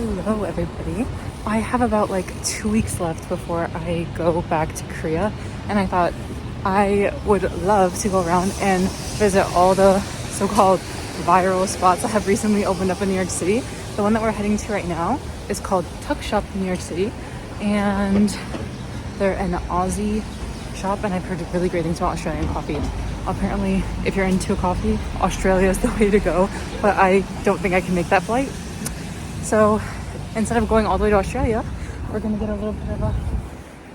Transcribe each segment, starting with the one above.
Hello everybody. I have about like 2 weeks left before I go back to Korea, and I thought I would love to go around and visit all the so-called viral spots that have recently opened up in New York City. The one that we're heading to right now is called Tuck Shop in New York City, and they're an Aussie shop, and I've heard really great things about Australian coffee. Apparently, if you're into coffee, Australia is the way to go, but I don't think I can make that flight. So instead of going all the way to Australia, we're gonna get a little bit of a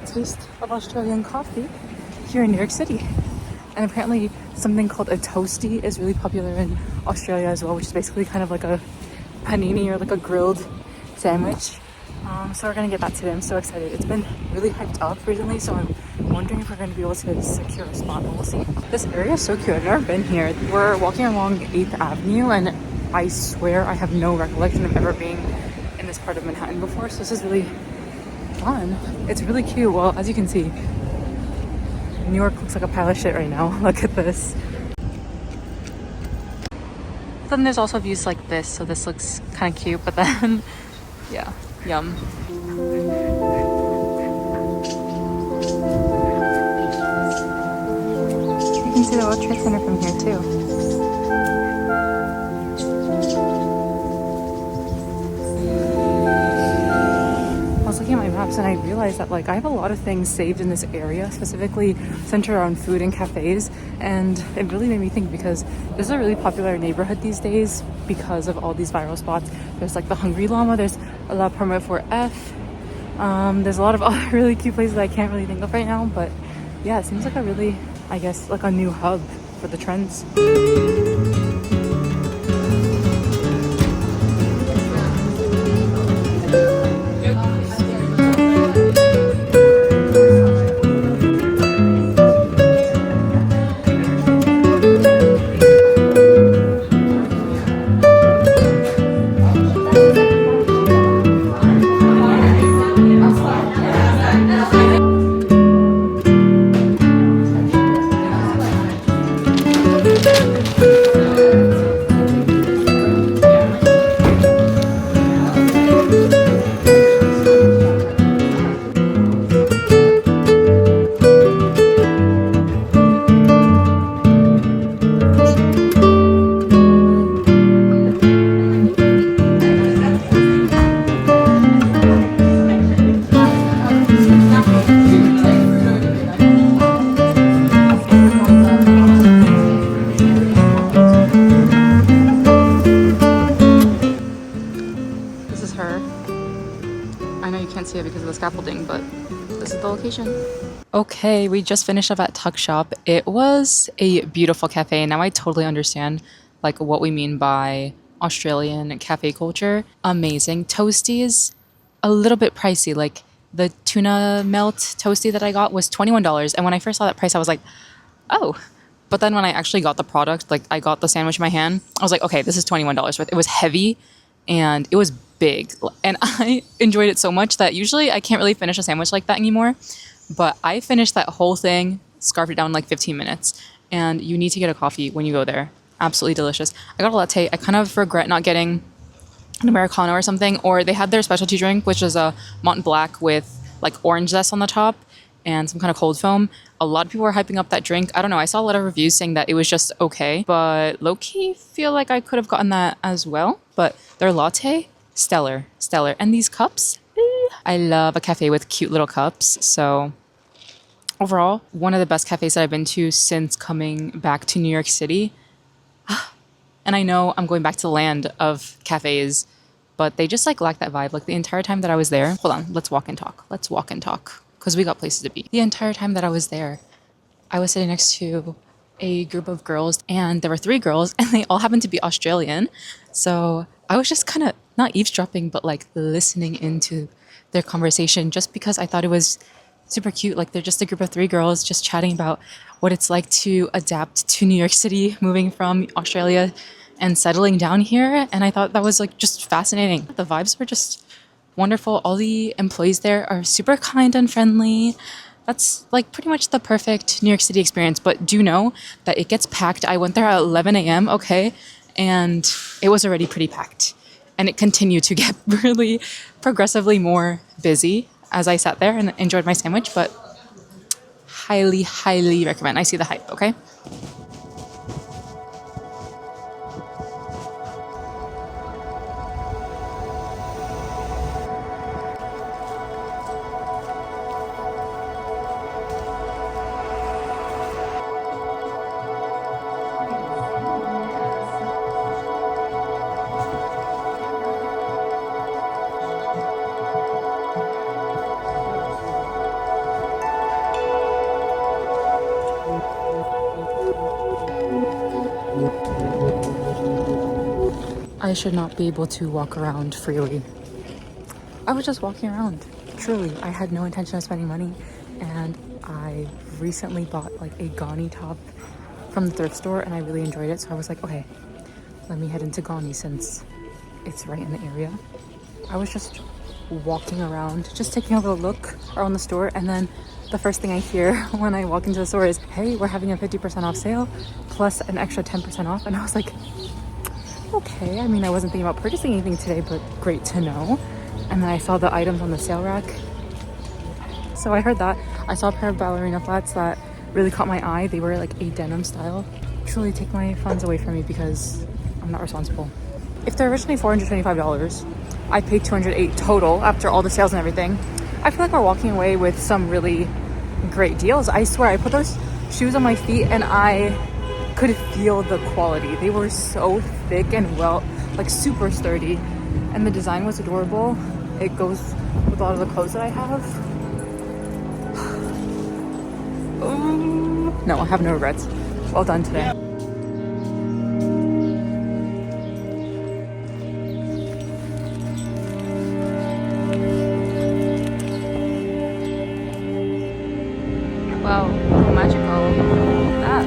taste of Australian coffee here in New York City. And apparently something called a toasty is really popular in Australia as well, which is basically kind of like a panini or like a grilled sandwich. So we're gonna get that today. I'm so excited. It's been really hyped up recently, so I'm wondering if we're gonna be able to secure a spot, but we'll see. This area is so cute. I've never been here. We're walking along 8th Avenue, and I swear I have no recollection of ever being in this part of Manhattan before, so this is really fun. It's really cute. Well, as you can see, New York looks like a pile of shit right now. Look at this. Then there's also views like this, so this looks kind of cute, but then, yeah, yum. You can see the World Trade Center from here too. Looking at my maps, and I realized that like I have a lot of things saved in this area, specifically centered around food and cafes, and it really made me think, because this is a really popular neighborhood these days because of all these viral spots. There's like the Hungry Llama, there's a La Permit for F, there's a lot of other really cute places that I can't really think of right now, but yeah, it seems like a really, I guess, like a new hub for the trends. I know you can't see it because of the scaffolding, but this is the location. Okay, we just finished up at Tuck Shop. It was a beautiful cafe. Now I totally understand like what we mean by Australian cafe culture. Amazing. Toasties, a little bit pricey. Like the tuna melt toasty that I got was $21. And when I first saw that price, I was like, oh. But then when I actually got the product, like I got the sandwich in my hand, I was like, okay, this is $21 worth. It was heavy and it was big, and I enjoyed it so much that usually I can't really finish a sandwich like that anymore, but I finished that whole thing, scarfed it down in like 15 minutes, and you need to get a coffee when you go there. Absolutely delicious. I got a latte. I kind of regret not getting an Americano or something, or they had their specialty drink, which is a Mountain Black with like orange zest on the top and some kind of cold foam. A lot of people were hyping up that drink. I don't know. I saw a lot of reviews saying that it was just okay, but low-key feel like I could have gotten that as well. But their latte, stellar. And these cups, I love a cafe with cute little cups. So overall, one of the best cafes that I've been to since coming back to New York City. And I know I'm going back to the land of cafes, but they just like lack that vibe. Like the entire time that I was there, hold on, let's walk and talk, because we got places to be. The entire time that I was there, I was sitting next to a group of girls, and there were 3 girls, and they all happened to be Australian. So I was just kind of not eavesdropping, but like listening into their conversation, just because I thought it was super cute. Like they're just a group of 3 girls just chatting about what it's like to adapt to New York City, moving from Australia and settling down here. And I thought that was like just fascinating. The vibes were just wonderful. All the employees there are super kind and friendly. That's like pretty much the perfect New York City experience. But do know that it gets packed. I went there at 11 a.m., okay? And it was already pretty packed. And it continued to get really progressively more busy as I sat there and enjoyed my sandwich, but highly, highly recommend. I see the hype, okay? I should not be able to walk around freely. I was just walking around. Truly, I had no intention of spending money, and I recently bought like a Ghani top from the thrift store, and I really enjoyed it. So I was like, okay, let me head into Ghani since it's right in the area. I was just walking around, just taking a little look around the store, and then the first thing I hear when I walk into the store is, hey, we're having a 50% off sale plus an extra 10% off. And I was like, okay, I mean, I wasn't thinking about purchasing anything today, but great to know. And then I saw the items on the sale rack. So I heard that. I saw a pair of ballerina flats that really caught my eye. They were like a denim style. Truly take my funds away from me because I'm not responsible. If they're originally $425, I paid $208 total after all the sales and everything. I feel like we're walking away with some really great deals. I swear, I put those shoes on my feet and I could feel the quality. They were so thick and well, like super sturdy. And the design was adorable. It goes with a lot of the clothes that I have. No, I have no regrets. Well done today. Wow, how magical. That.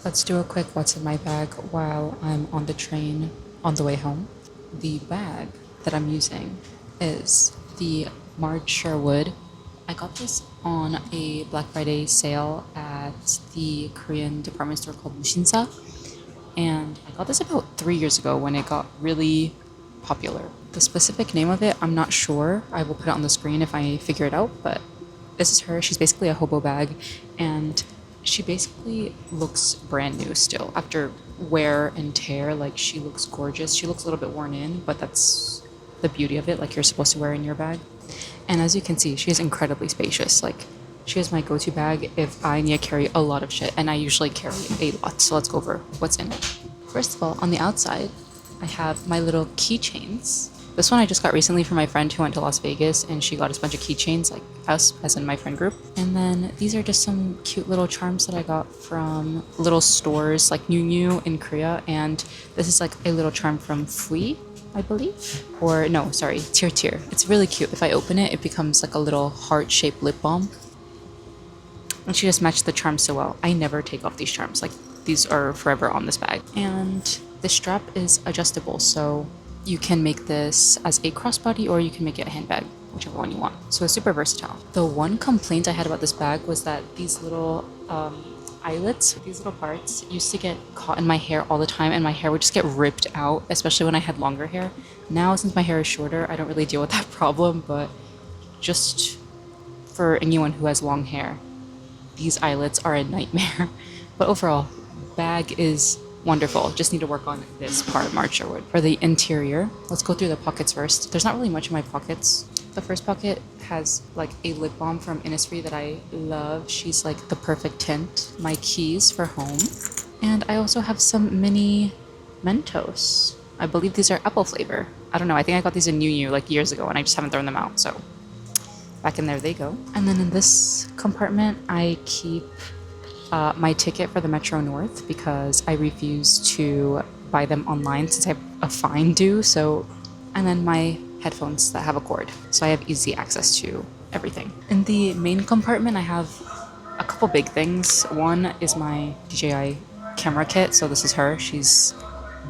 Let's do a quick what's in my bag while I'm on the train on the way home. The bag that I'm using is the Marge Sherwood. I got this on a Black Friday sale at the Korean department store called Mushinsa. And I got this about 3 years ago when it got really popular. The specific name of it, I'm not sure. I will put it on the screen if I figure it out, but this is her. She's basically a hobo bag, and she basically looks brand new still after wear and tear. Like, she looks gorgeous. She looks a little bit worn in, but that's the beauty of it. Like, you're supposed to wear in your bag. And as you can see, she is incredibly spacious. Like, she is my go-to bag if I need to carry a lot of shit, and I usually carry a lot. So let's go over what's in it. First of all, on the outside, I have my little keychains. This one I just got recently from my friend who went to Las Vegas, and she got us a bunch of keychains, like us, as in my friend group. And then these are just some cute little charms that I got from little stores like New in Korea. And this is like a little charm from Fui, I believe. Or no, sorry, Tir. It's really cute. If I open it, it becomes like a little heart-shaped lip balm. And she just matched the charms so well. I never take off these charms. Like, these are forever on this bag. And the strap is adjustable, so you can make this as a crossbody or you can make it a handbag, whichever one you want. So it's super versatile. The one complaint I had about this bag was that these little eyelets, these little parts, used to get caught in my hair all the time, and my hair would just get ripped out, especially when I had longer hair. Now, since my hair is shorter, I don't really deal with that problem, but just for anyone who has long hair, these eyelets are a nightmare. But overall, bag is wonderful. Just need to work on this part, Mark Sherwood. For the interior, let's go through the pockets first. There's not really much in my pockets. The first pocket has like a lip balm from Innisfree that I love. She's like the perfect tint. My keys for home. And I also have some mini Mentos. I believe these are apple flavor. I don't know. I think I got these in New You like years ago and I just haven't thrown them out. So back in there they go. And then in this compartment, I keep my ticket for the Metro North because I refuse to buy them online since I have a fine due. So, and then my headphones that have a cord, so I have easy access to everything. In the main compartment, I have a couple big things. One is my DJI camera kit. So this is her. She's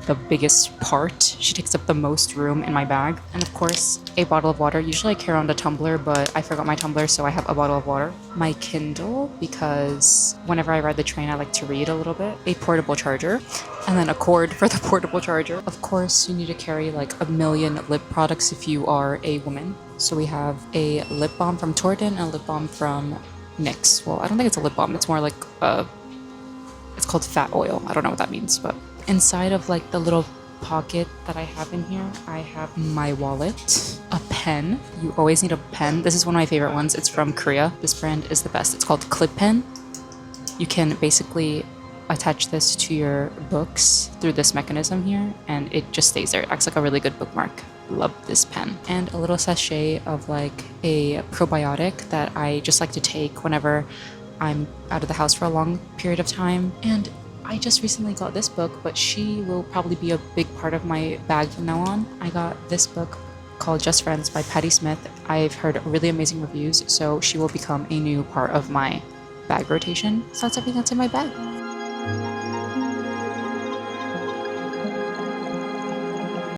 the biggest part. She takes up the most room in my bag. And of course, a bottle of water. Usually I carry around a tumbler, but I forgot my tumbler, so I have a bottle of water. My Kindle, because whenever I ride the train, I like to read a little bit. A portable charger, and then a cord for the portable charger. Of course, you need to carry like a million lip products if you are a woman. So we have a lip balm from Torton and a lip balm from NYX. Well, I don't think it's a lip balm. It's more like it's called fat oil. I don't know what that means, but inside of like the little pocket that I have in here, I have my wallet, a pen. You always need a pen. This is one of my favorite ones. It's from Korea. This brand is the best. It's called Clip Pen. You can basically attach this to your books through this mechanism here, and it just stays there. It acts like a really good bookmark. Love this pen. And a little sachet of like a probiotic that I just like to take whenever I'm out of the house for a long period of time. And I just recently got this book, but she will probably be a big part of my bag from now on. I got this book called Just Friends by Patti Smith. I've heard really amazing reviews, so she will become a new part of my bag rotation. So that's everything that's in my bag.